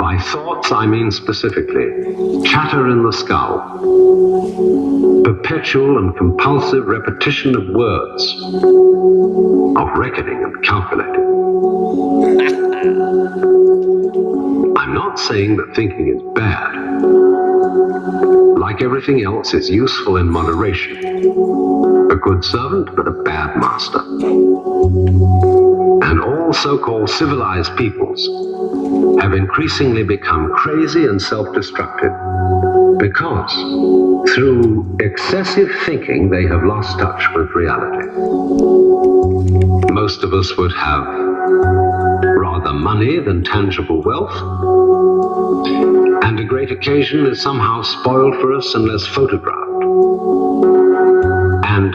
By thoughts, I mean specifically chatter in the skull, perpetual and compulsive repetition of words, of reckoning and calculating. I'm not saying that thinking is bad. Like everything else, it's useful in moderation. A good servant, but a bad master. And all so-called civilized peoples have increasingly become crazy and self-destructive because through excessive thinking they have lost touch with reality. Most of us would have rather money than tangible wealth, and a great occasion is somehow spoiled for us unless photographed. And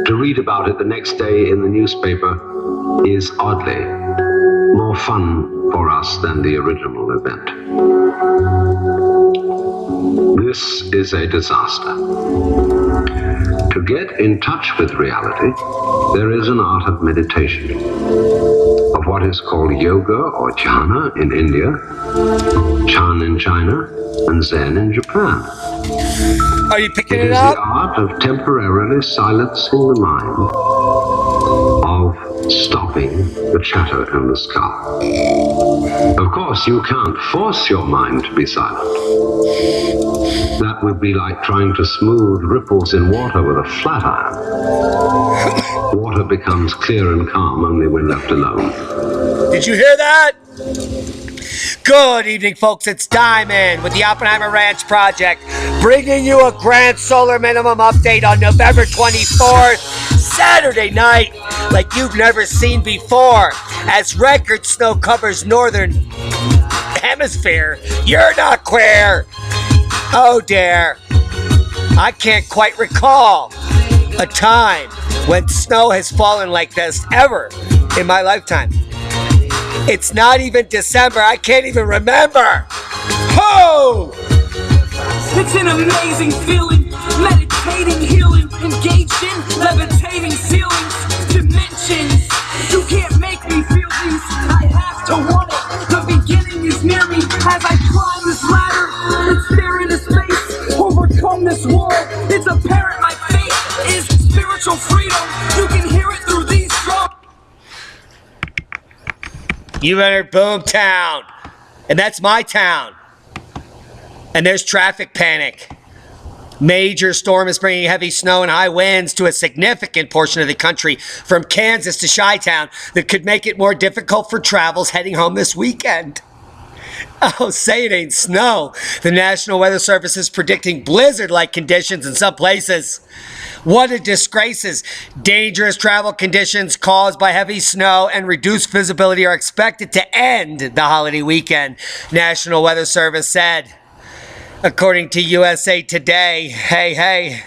to read about it the next day in the newspaper is oddly more fun for us than the original event. This is a disaster. To get in touch with reality, there is an art of meditation, of what is called yoga or jhana in India, Chan in China, and Zen in Japan. Are you picking it it up? It is the art of temporarily silencing the mind, of stopping the chatter in the skull. Of course, you can't force your mind to be silent. That would be like trying to smooth ripples in water with a flat iron. Water becomes clear and calm only when left alone. Did you hear that? Good evening, folks. It's Diamond with the Oppenheimer Ranch Project, bringing you a grand solar minimum update on November 24th, Saturday night, like you've never seen before, as record snow covers northern hemisphere. You're not queer. Oh dear. I can't quite recall a time when snow has fallen like this ever in my lifetime. It's not even December. I can't even remember. Ho! It's an amazing feeling, meditating, healing, engaged in levitating ceilings, dimensions. You can't make me feel these, I have to want it. The beginning is near me as I climb this ladder and stare into space, overcome this wall. It's apparent my fate is spiritual freedom. You can hear it through these drums. You entered Boomtown, and that's my town. And there's traffic panic. Major storm is bringing heavy snow and high winds to a significant portion of the country, from Kansas to Chi-Town, that could make it more difficult for travels heading home this weekend. Oh, say it ain't snow. The National Weather Service is predicting blizzard-like conditions in some places. What a disgrace. Dangerous travel conditions caused by heavy snow and reduced visibility are expected to end the holiday weekend, National Weather Service said. According to USA Today, hey,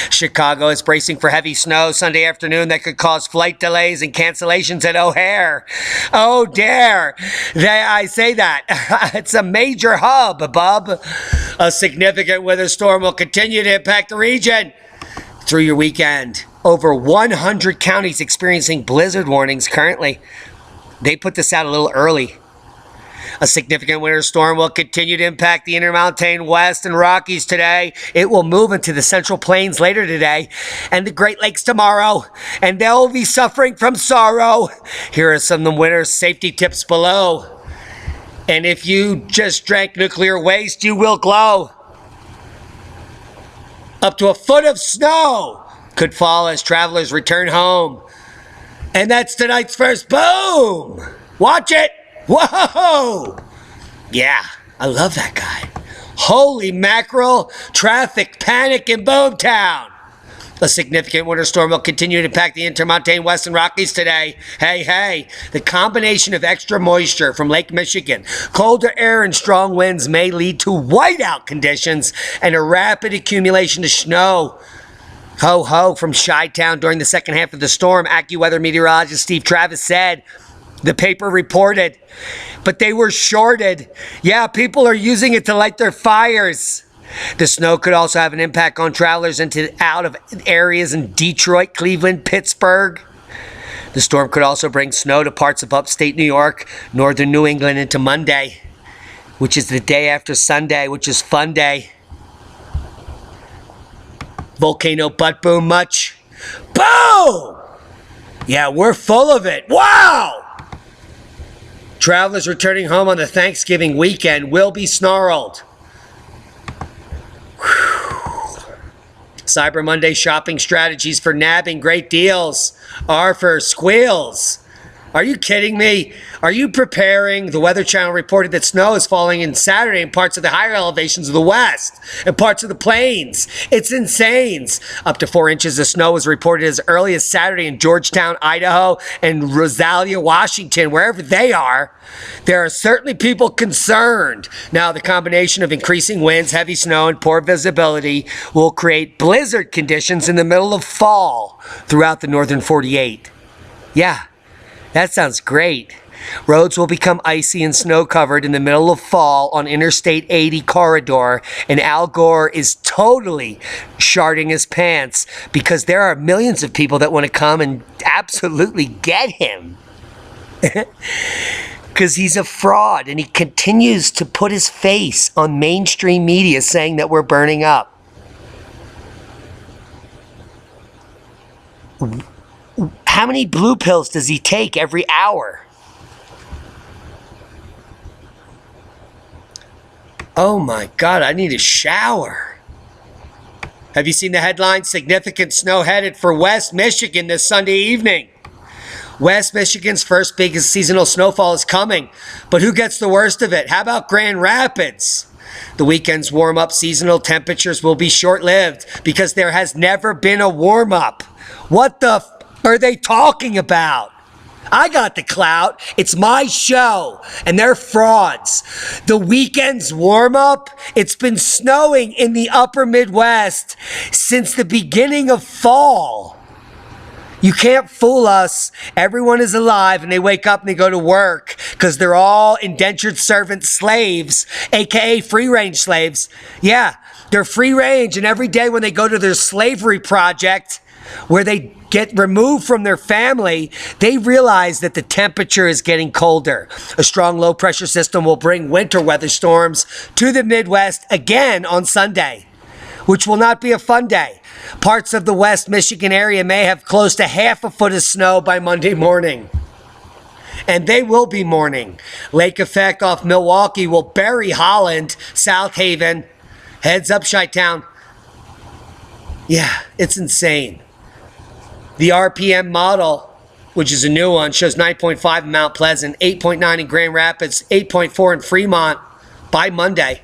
Chicago is bracing for heavy snow Sunday afternoon that could cause flight delays and cancellations at O'Hare. Oh, dare. I say that. It's a major hub, bub. A significant weather storm will continue to impact the region through your weekend. Over 100 counties experiencing blizzard warnings currently. They put this out a little early. A significant winter storm will continue to impact the Intermountain West and Rockies today. It will move into the Central Plains later today and the Great Lakes tomorrow, and they'll be suffering from sorrow. Here are some of the winter safety tips below. And if you just drank nuclear waste, you will glow. Up to a foot of snow could fall as travelers return home. And that's tonight's first boom. Watch it. Whoa! Yeah, I love that guy. Holy mackerel, traffic panic in Boomtown. A significant winter storm will continue to impact the Intermountain West and Rockies today. Hey, the combination of extra moisture from Lake Michigan, colder air and strong winds may lead to whiteout conditions and a rapid accumulation of snow. Ho, from Chi-Town during the second half of the storm, AccuWeather meteorologist Steve Travis said. The paper reported, but they were shorted. Yeah, people are using it to light their fires. The snow could also have an impact on travelers out of areas in Detroit, Cleveland, Pittsburgh. The storm could also bring snow to parts of upstate New York, northern New England into Monday. which is the day after Sunday, which is fun day. Volcano butt boom much? Boom! Yeah, we're full of it. Wow! Travelers returning home on the Thanksgiving weekend will be snarled. Whew. Cyber Monday shopping strategies for nabbing great deals are for squeals. Are you kidding me? Are you preparing? The Weather Channel reported that snow is falling in Saturday in parts of the higher elevations of the West and parts of the plains. It's insane. Up to 4 inches of snow was reported as early as Saturday in Georgetown, Idaho, and Rosalia, Washington, wherever they are. There are certainly people concerned. Now, the combination of increasing winds, heavy snow, and poor visibility will create blizzard conditions in the middle of fall throughout the northern 48. Yeah. That sounds great. Roads will become icy and snow-covered in the middle of fall on Interstate 80 corridor, and Al Gore is totally sharding his pants because there are millions of people that want to come and absolutely get him. Because he's a fraud, and he continues to put his face on mainstream media saying that we're burning up. How many blue pills does he take every hour? Oh my God, I need a shower. Have you seen the headline? Significant snow headed for West Michigan this Sunday evening. West Michigan's first biggest seasonal snowfall is coming, but who gets the worst of it? How about Grand Rapids? The weekend's warm-up seasonal temperatures will be short-lived because there has never been a warm-up. What the are they talking about? I got the clout. It's my show, and they're frauds. The weekend's warm-up, it's been snowing in the upper Midwest since the beginning of fall. You can't fool us. Everyone is alive, and they wake up and they go to work because they're all indentured servant slaves, aka free-range slaves. Yeah, they're free-range, and every day when they go to their slavery project, where they get removed from their family, they realize that the temperature is getting colder. A strong low pressure system will bring winter weather storms to the Midwest again on Sunday, which will not be a fun day. Parts of the West Michigan area may have close to half a foot of snow by Monday morning. And they will be mourning. Lake effect off Milwaukee will bury Holland, South Haven. Heads up, Chi-Town. Yeah, it's insane. The RPM model, which is a new one, shows 9.5 in Mount Pleasant, 8.9 in Grand Rapids, 8.4 in Fremont by Monday.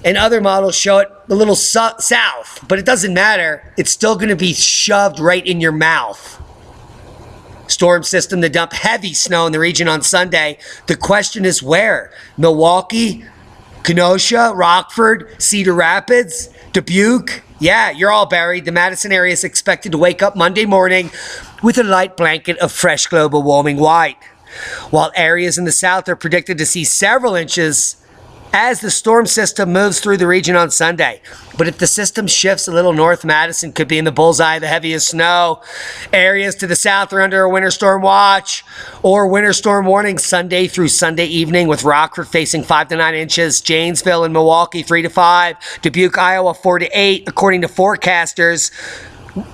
And other models show it a little south, but it doesn't matter. It's still going to be shoved right in your mouth. Storm system to dump heavy snow in the region on Sunday. The question is where? Milwaukee, Kenosha, Rockford, Cedar Rapids, Dubuque? Yeah, you're all buried. The Madison area is expected to wake up Monday morning with a light blanket of fresh global warming white, while areas in the south are predicted to see several inches as the storm system moves through the region on Sunday. But if the system shifts a little north, Madison could be in the bullseye of the heaviest snow. Areas to the south are under a winter storm watch or winter storm warning Sunday through Sunday evening, with Rockford facing 5 to 9 inches, Janesville and Milwaukee 3 to 5, Dubuque, Iowa 4 to 8, according to forecasters.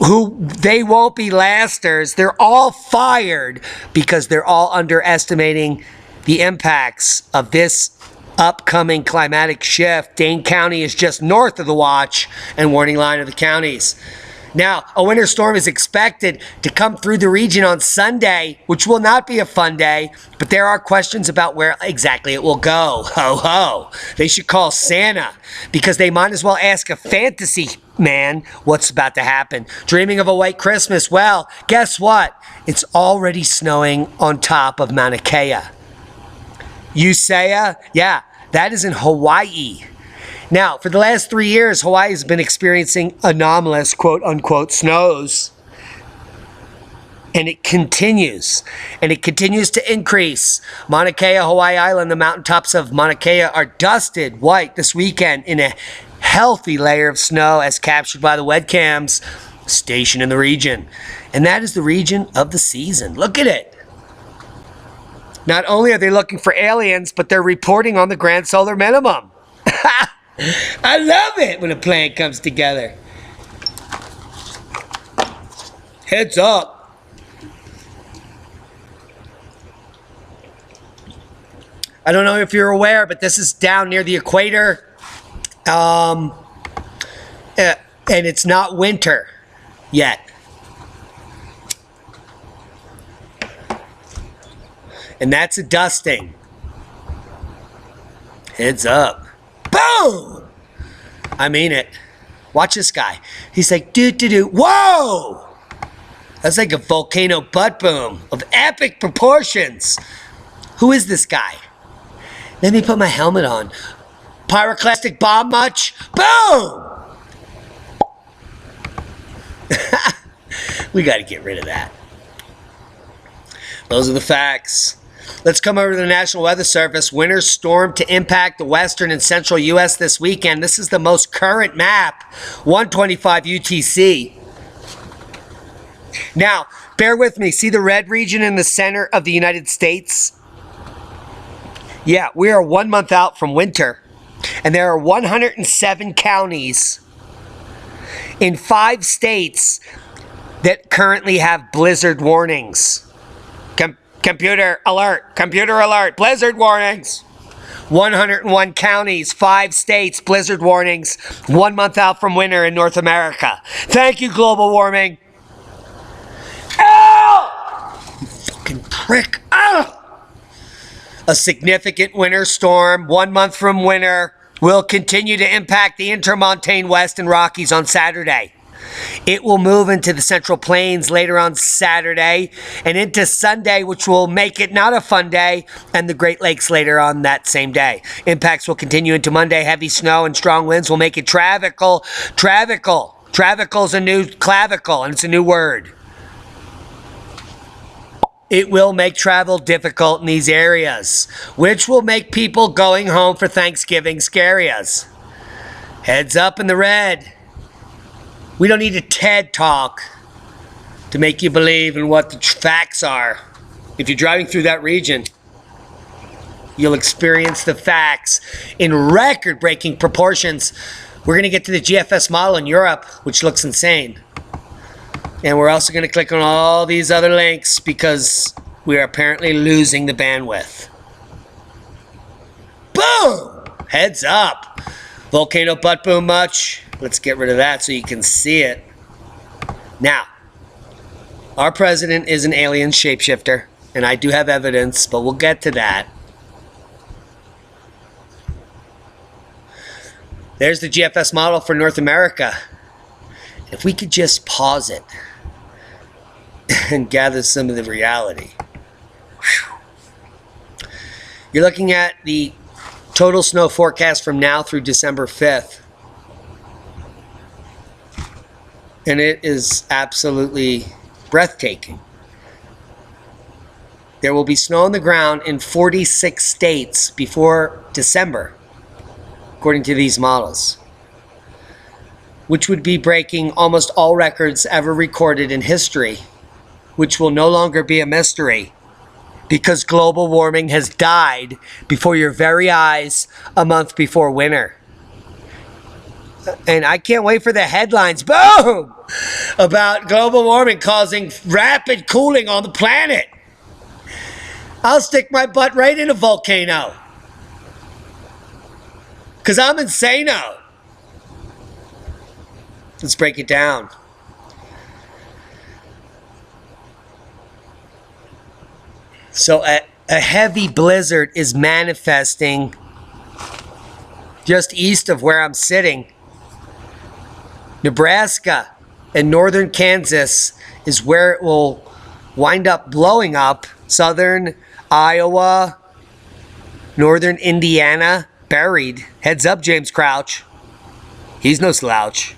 Who they won't be lasters. They're all fired because they're all underestimating the impacts of this upcoming climatic shift. Dane County is just north of the watch and warning line of the counties. Now, a winter storm is expected to come through the region on Sunday, which will not be a fun day, but there are questions about where exactly it will go. Ho ho. They should call Santa, because they might as well ask a fantasy man what's about to happen. Dreaming of a white Christmas? Well, guess what? It's already snowing on top of Mauna Kea. Usea? Yeah, that is in Hawaii. Now, for the last 3 years, Hawaii has been experiencing anomalous, quote-unquote, snows. And it continues. And it continues to increase. Mauna Kea, Hawaii Island, the mountaintops of Mauna Kea are dusted white this weekend in a healthy layer of snow as captured by the webcams stationed in the region. And that is the region of the season. Look at it. Not only are they looking for aliens, but they're reporting on the grand solar minimum. I love it when a plan comes together. Heads up. I don't know if you're aware, but this is down near the equator. And it's not winter yet. And that's a dusting. Heads up. Boom! I mean it. Watch this guy. He's like, do. Whoa! That's like a volcano butt boom of epic proportions. Who is this guy? Let me put my helmet on. Pyroclastic bomb much? Boom! We got to get rid of that. Those are the facts. Let's come over to the National Weather Service. Winter storm to impact the western and central U.S. this weekend. This is the most current map, 125 UTC. Now, bear with me. See the red region in the center of the United States? Yeah, we are 1 month out from winter. And there are 107 counties in 5 states that currently have blizzard warnings. Computer alert, blizzard warnings. 101 counties, 5 states, blizzard warnings, 1 month out from winter in North America. Thank you, global warming. Ow! You fucking prick. Ow! A significant winter storm, 1 month from winter, will continue to impact the Intermontane West and Rockies on Saturday. It will move into the Central Plains later on Saturday and into Sunday, which will make it not a fun day, and the Great Lakes later on that same day. Impacts will continue into Monday. Heavy snow and strong winds will make it travical. Travical is a new clavicle, and it's a new word. It will make travel difficult in these areas, which will make people going home for Thanksgiving scariest. Heads up in the red. We don't need a TED talk to make you believe in what the facts are. If you're driving through that region, you'll experience the facts in record-breaking proportions. We're going to get to the GFS model in Europe, which looks insane. And we're also going to click on all these other links because we are apparently losing the bandwidth. Boom! Heads up. Volcano butt boom much? Let's get rid of that so you can see it. Now, our president is an alien shapeshifter, and I do have evidence, but we'll get to that. There's the GFS model for North America. If we could just pause it and gather some of the reality. Whew. You're looking at the total snow forecast from now through December 5th. And it is absolutely breathtaking. There will be snow on the ground in 46 states before December, according to these models, which would be breaking almost all records ever recorded in history, which will no longer be a mystery because global warming has died before your very eyes a month before winter. And I can't wait for the headlines, boom, about global warming causing rapid cooling on the planet. I'll stick my butt right in a volcano. Because I'm insano. Let's break it down. So a heavy blizzard is manifesting just east of where I'm sitting. Nebraska and northern Kansas is where it will wind up blowing up. Southern Iowa, northern Indiana, buried. Heads up, James Crouch. He's no slouch.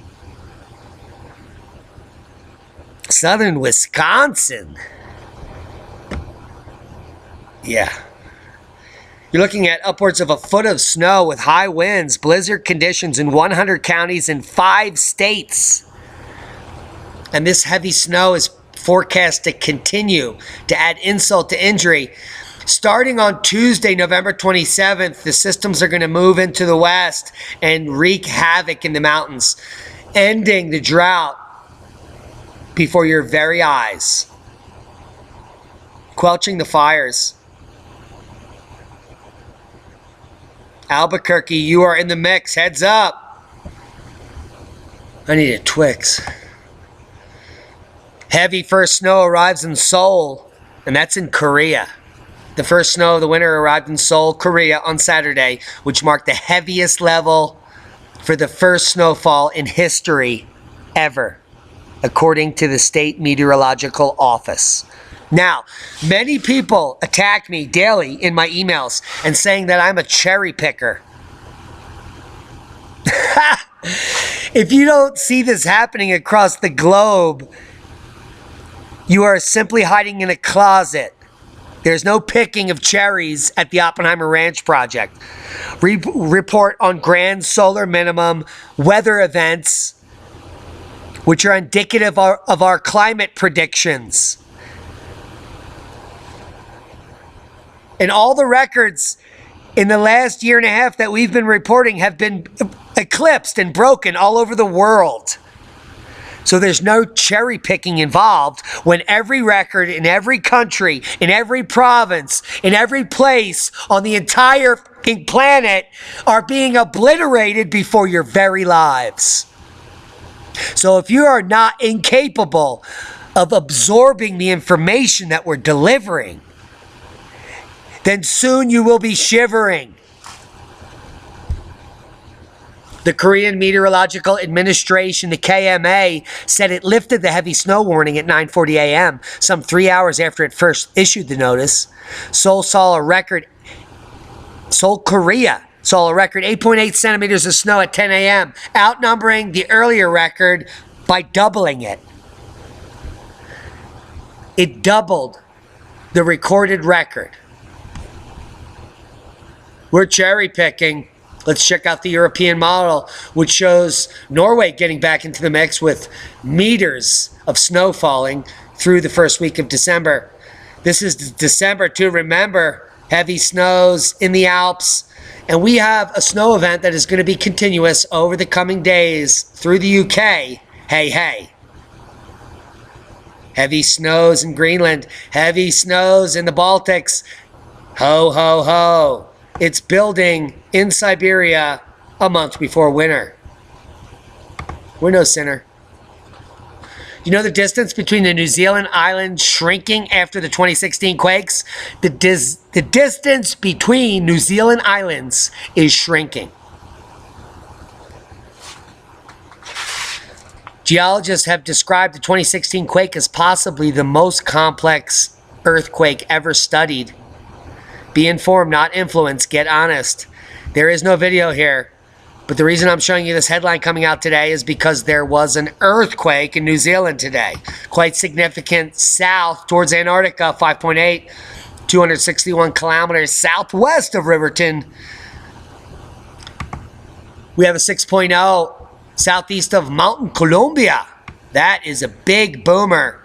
Southern Wisconsin. Yeah. You're looking at upwards of a foot of snow with high winds, blizzard conditions in 100 counties in 5 states. And this heavy snow is forecast to continue to add insult to injury. Starting on Tuesday, November 27th, the systems are going to move into the west and wreak havoc in the mountains, ending the drought before your very eyes, quenching the fires. Albuquerque, you are in the mix. Heads up. I need a Twix. Heavy first snow arrives in Seoul, and that's in Korea. The first snow of the winter arrived in Seoul, Korea on Saturday, which marked the heaviest level for the first snowfall in history ever, according to the State Meteorological Office. Now, many people attack me daily in my emails and saying that I'm a cherry picker. If you don't see this happening across the globe, you are simply hiding in a closet. There's no picking of cherries at the Oppenheimer Ranch Project. Report on grand solar minimum weather events, which are indicative of our climate predictions. And all the records in the last year and a half that we've been reporting have been eclipsed and broken all over the world. So there's no cherry picking involved when every record in every country, in every province, in every place on the entire planet are being obliterated before your very lives. So if you are not incapable of absorbing the information that we're delivering, then soon you will be shivering. The Korean Meteorological Administration, the KMA, said it lifted the heavy snow warning at 9:40 a.m., some 3 hours after it first issued the notice. Seoul, Korea saw a record 8.8 centimeters of snow at 10 a.m., outnumbering the earlier record by doubling it. It doubled the recorded record. We're cherry picking. Let's check out the European model, which shows Norway getting back into the mix with meters of snow falling through the first week of December. This is December to remember heavy snows in the Alps. And we have a snow event that is going to be continuous over the coming days through the UK. Hey, hey. Heavy snows in Greenland. Heavy snows in the Baltics. Ho, ho, ho. It's building in Siberia a month before winter. We're no sinner. You know the distance between the New Zealand islands shrinking after the 2016 quakes? The distance between New Zealand islands is shrinking. Geologists have described the 2016 quake as possibly the most complex earthquake ever studied. Be informed, not influenced. Get honest. There is no video here, but the reason I'm showing you this headline coming out today is because there was an earthquake in New Zealand today. Quite significant south towards Antarctica, 5.8, 261 kilometers southwest of Riverton. We have a 6.0 southeast of Mountain Columbia. That is a big boomer.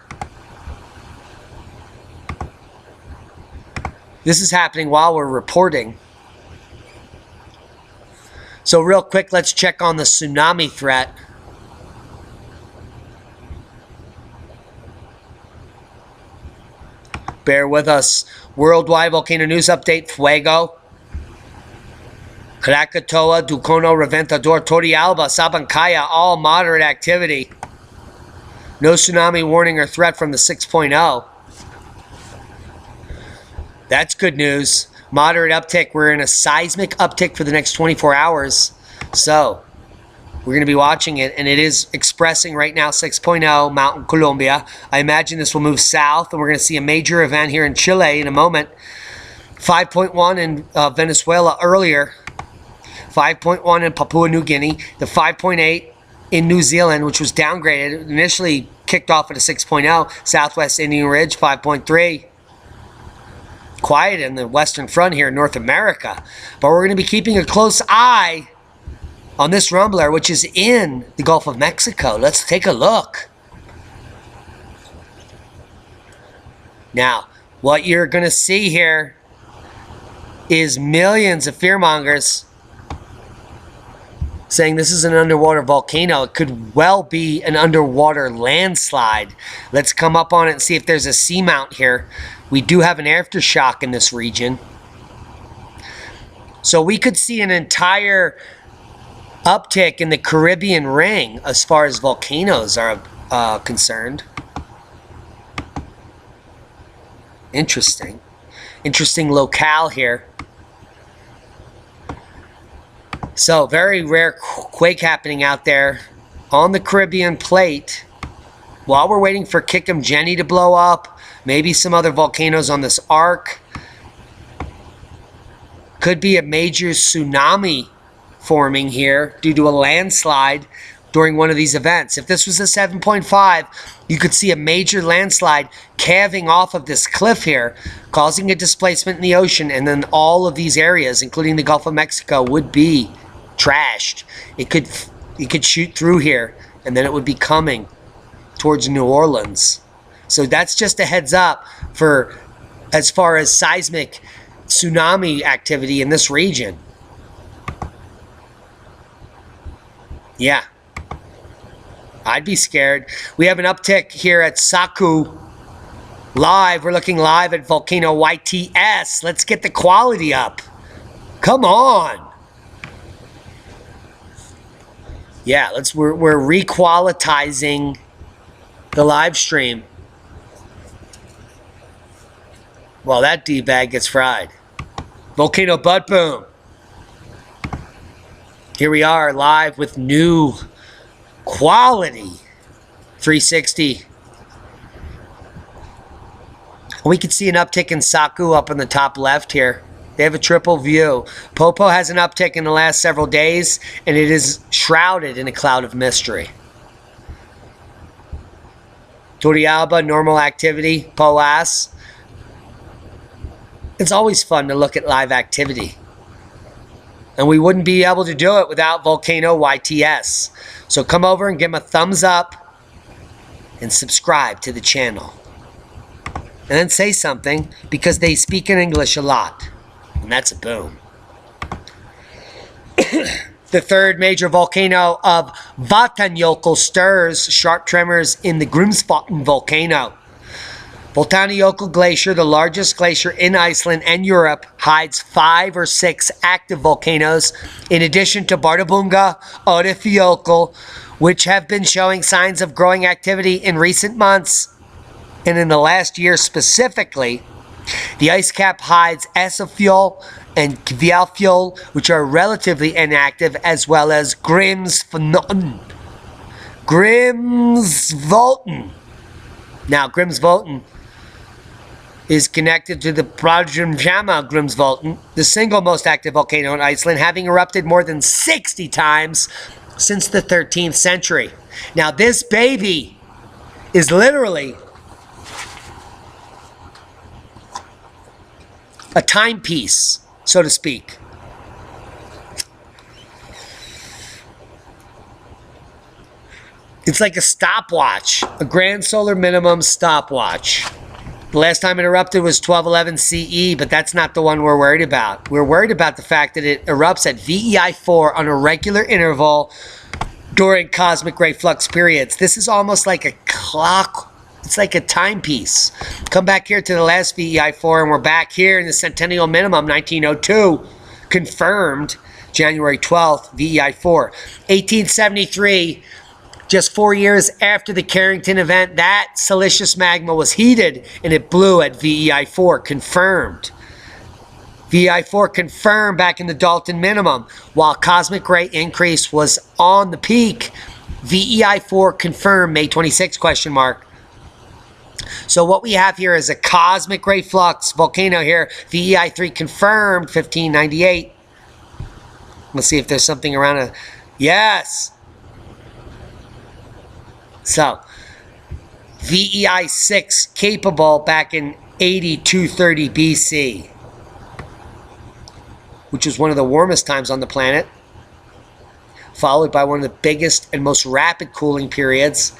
This is happening while we're reporting. So real quick, let's check on the tsunami threat. Bear with us. Worldwide volcano news update, Fuego. Krakatoa, Ducono, Reventador, Torrealba, Sabancaya, all moderate activity. No tsunami warning or threat from the 6.0. That's good news. Moderate uptick. We're in a seismic uptick for the next 24 hours. So we're going to be watching it, and it is expressing right now 6.0 Mountain Columbia. I imagine this will move south, and we're going to see a major event here in Chile in a moment. 5.1 in Venezuela earlier. 5.1 in Papua New Guinea. The 5.8 in New Zealand, which was downgraded. Initially kicked off at a 6.0. Southwest Indian Ridge, 5.3. Quiet in the Western Front here in North America. But we're going to be keeping a close eye on this rumbler, which is in the Gulf of Mexico. Let's take a look. Now, what you're going to see here is millions of fearmongers saying this is an underwater volcano. It could well be an underwater landslide. Let's come up on it and see if there's a seamount here. We do have an aftershock in this region. So we could see an entire uptick in the Caribbean ring as far as volcanoes are concerned. Interesting. Interesting locale here. So very rare quake happening out there on the Caribbean plate. While we're waiting for Kickham Jenny to blow up, maybe some other volcanoes on this arc. Could be a major tsunami forming here due to a landslide during one of these events. If this was a 7.5, you could see a major landslide calving off of this cliff here, causing a displacement in the ocean, and then all of these areas, including the Gulf of Mexico, would be trashed. It could shoot through here, and then it would be coming towards New Orleans. So that's just a heads up for as far as seismic tsunami activity in this region. Yeah. I'd be scared. We have an uptick here at Saku. Live. We're looking live at Volcano YTS. Let's get the quality up. Come on. Yeah, we're requalitizing the live stream. Well, that D-bag gets fried. Volcano butt boom. Here we are live with new quality 360. We can see an uptick in Saku up in the top left here. They have a triple view. Popo has an uptick in the last several days, and it is shrouded in a cloud of mystery. Turrialba, normal activity. Poas. It's always fun to look at live activity. And we wouldn't be able to do it without Volcano YTS. So come over and give them a thumbs up and subscribe to the channel. And then say something, because they speak in English a lot. And that's a boom. The third major volcano of Vatnajökull stirs sharp tremors in the Grímsvötn volcano. Vatnajökull Glacier, the largest glacier in Iceland and Europe, hides 5 or 6 active volcanoes, in addition to Bardarbunga, Öræfajökull, which have been showing signs of growing activity in recent months. And in the last year specifically, the ice cap hides Esafjöll and Kvíafjöll, which are relatively inactive, as well as Grímsvötn. Now, Grímsvötn is connected to the Preparedness Grímsvötn, the single most active volcano in Iceland, having erupted more than 60 times since the 13th century. Now, this baby is literally a timepiece, so to speak. It's like a stopwatch, a grand solar minimum stopwatch. The last time it erupted was 1211 CE, but that's not the one we're worried about. We're worried about the fact that it erupts at VEI4 on a regular interval during cosmic ray flux periods. This is almost like a clock. It's like a timepiece. Come back here to the last VEI4, and we're back here in the centennial minimum, 1902, confirmed January 12th, VEI4. 1873, just 4 years after the Carrington event, that silicious magma was heated, and it blew at VEI4, confirmed. VEI4 confirmed back in the Dalton minimum, while cosmic ray increase was on the peak. VEI4 confirmed May 26, question mark. So what we have here is a cosmic ray flux volcano here. VEI3 confirmed 1598. Let's see if there's something around a... Yes! So, VEI6 capable back in 8230 BC, which was one of the warmest times on the planet, followed by one of the biggest and most rapid cooling periods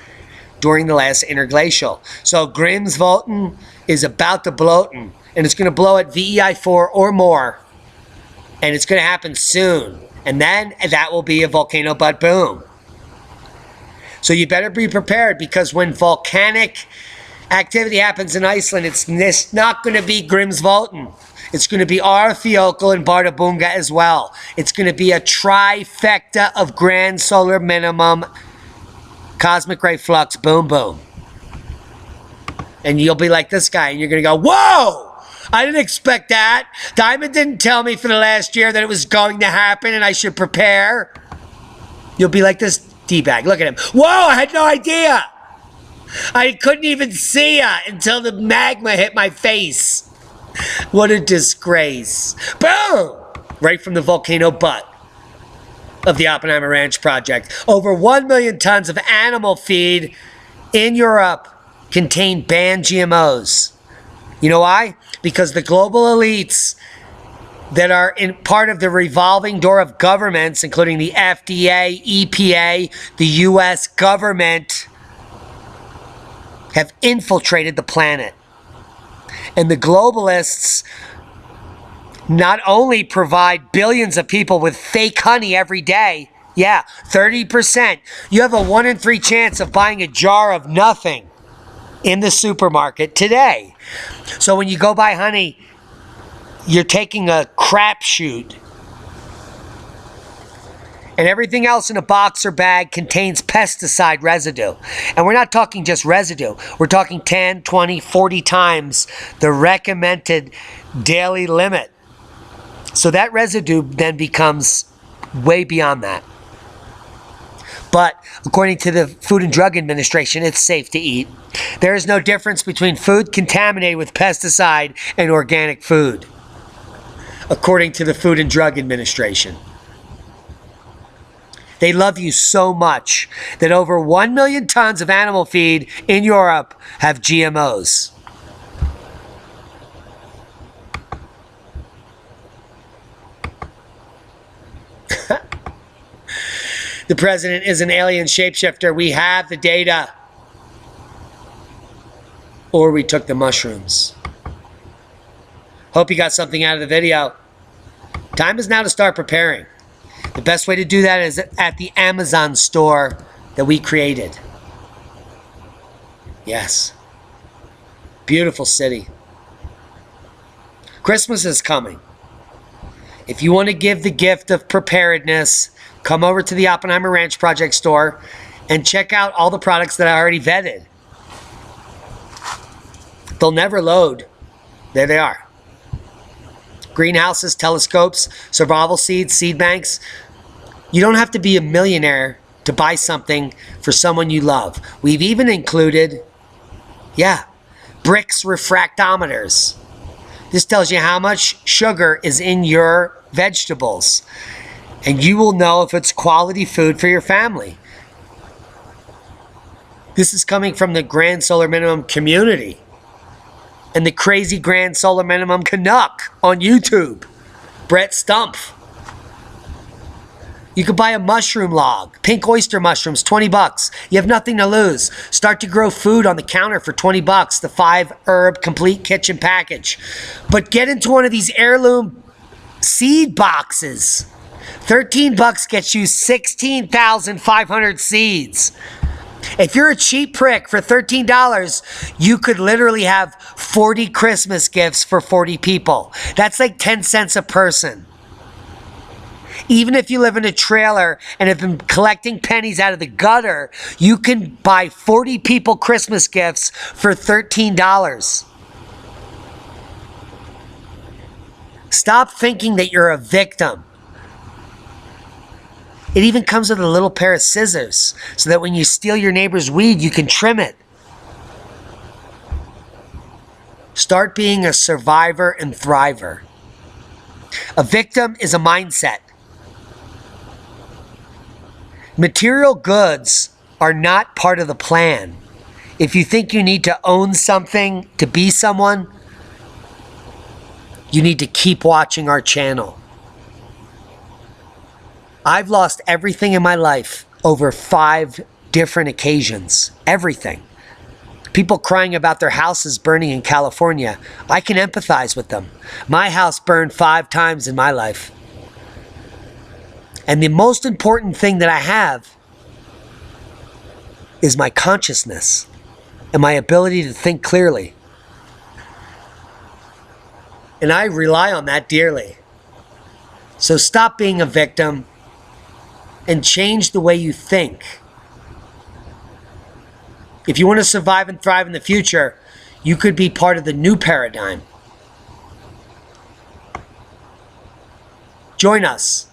during the last interglacial. So Grímsvötn is about to blow, and it's going to blow at VEI4 or more And it's going to happen soon. And then that will be a volcano butt boom. So you better be prepared, because when volcanic activity happens in Iceland, it's not going to be Grímsvötn. It's going to be Arthiokul and Bardabunga as well. It's going to be a trifecta of grand solar minimum, cosmic ray flux, boom, boom. And you'll be like this guy, and you're going to go, whoa! I didn't expect that. Diamond didn't tell me for the last year that it was going to happen and I should prepare. You'll be like this D-bag. Look at him. Whoa, I had no idea. I couldn't even see ya until the magma hit my face. What a disgrace. Boom! Right from the volcano butt of the Oppenheimer Ranch Project. Over 1 million tons of animal feed in Europe contain banned GMOs. You know why? Because the global elites that are in part of the revolving door of governments, including the FDA, EPA, the US government, have infiltrated the planet. And the globalists not only provide billions of people with fake honey every day, yeah, 30%. You have a 1 in 3 chance of buying a jar of nothing in the supermarket today. So when you go buy honey, you're taking a crapshoot. And everything else in a box or bag contains pesticide residue. And we're not talking just residue. We're talking 10, 20, 40 times the recommended daily limit. So that residue then becomes way beyond that. But according to the Food and Drug Administration, it's safe to eat. There is no difference between food contaminated with pesticide and organic food, according to the Food and Drug Administration. They love you so much that over 1 million tons of animal feed in Europe have GMOs. The president is an alien shapeshifter. We have the data. Or we took the mushrooms. Hope you got something out of the video. Time is now to start preparing. The best way to do that is at the Amazon store that we created. Yes. Beautiful city. Christmas is coming. If you want to give the gift of preparedness, come over to the Oppenheimer Ranch Project store and check out all the products that I already vetted. They'll never load. There they are. Greenhouses, telescopes, survival seeds, seed banks. You don't have to be a millionaire to buy something for someone you love. We've even included, bricks refractometers. This tells you how much sugar is in your vegetables. And you will know if it's quality food for your family. This is coming from the Grand Solar Minimum community. And the crazy Grand Solar Minimum Canuck on YouTube. Brett Stumpf. You could buy a mushroom log. Pink oyster mushrooms, 20 bucks. You have nothing to lose. Start to grow food on the counter for 20 bucks. The 5-herb complete kitchen package. But get into one of these heirloom seed boxes. 13 bucks gets you 16,500 seeds. If you're a cheap prick for $13, you could literally have 40 Christmas gifts for 40 people. That's like 10 cents a person. Even if you live in a trailer and have been collecting pennies out of the gutter, you can buy 40 people Christmas gifts for $13. Stop thinking that you're a victim. It even comes with a little pair of scissors so that when you steal your neighbor's weed, you can trim it. Start being a survivor and thriver. A victim is a mindset. Material goods are not part of the plan. If you think you need to own something to be someone, you need to keep watching our channel. I've lost everything in my life over 5 different occasions. Everything. People crying about their houses burning in California. I can empathize with them. My house burned 5 times in my life. And the most important thing that I have is my consciousness and my ability to think clearly. And I rely on that dearly. So stop being a victim and change the way you think. If you want to survive and thrive in the future, you could be part of the new paradigm. Join us.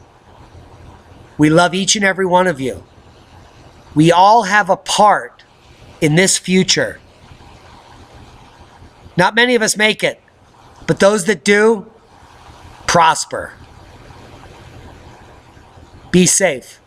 We love each and every one of you. We all have a part in this future. Not many of us make it, but those that do, prosper. Be safe.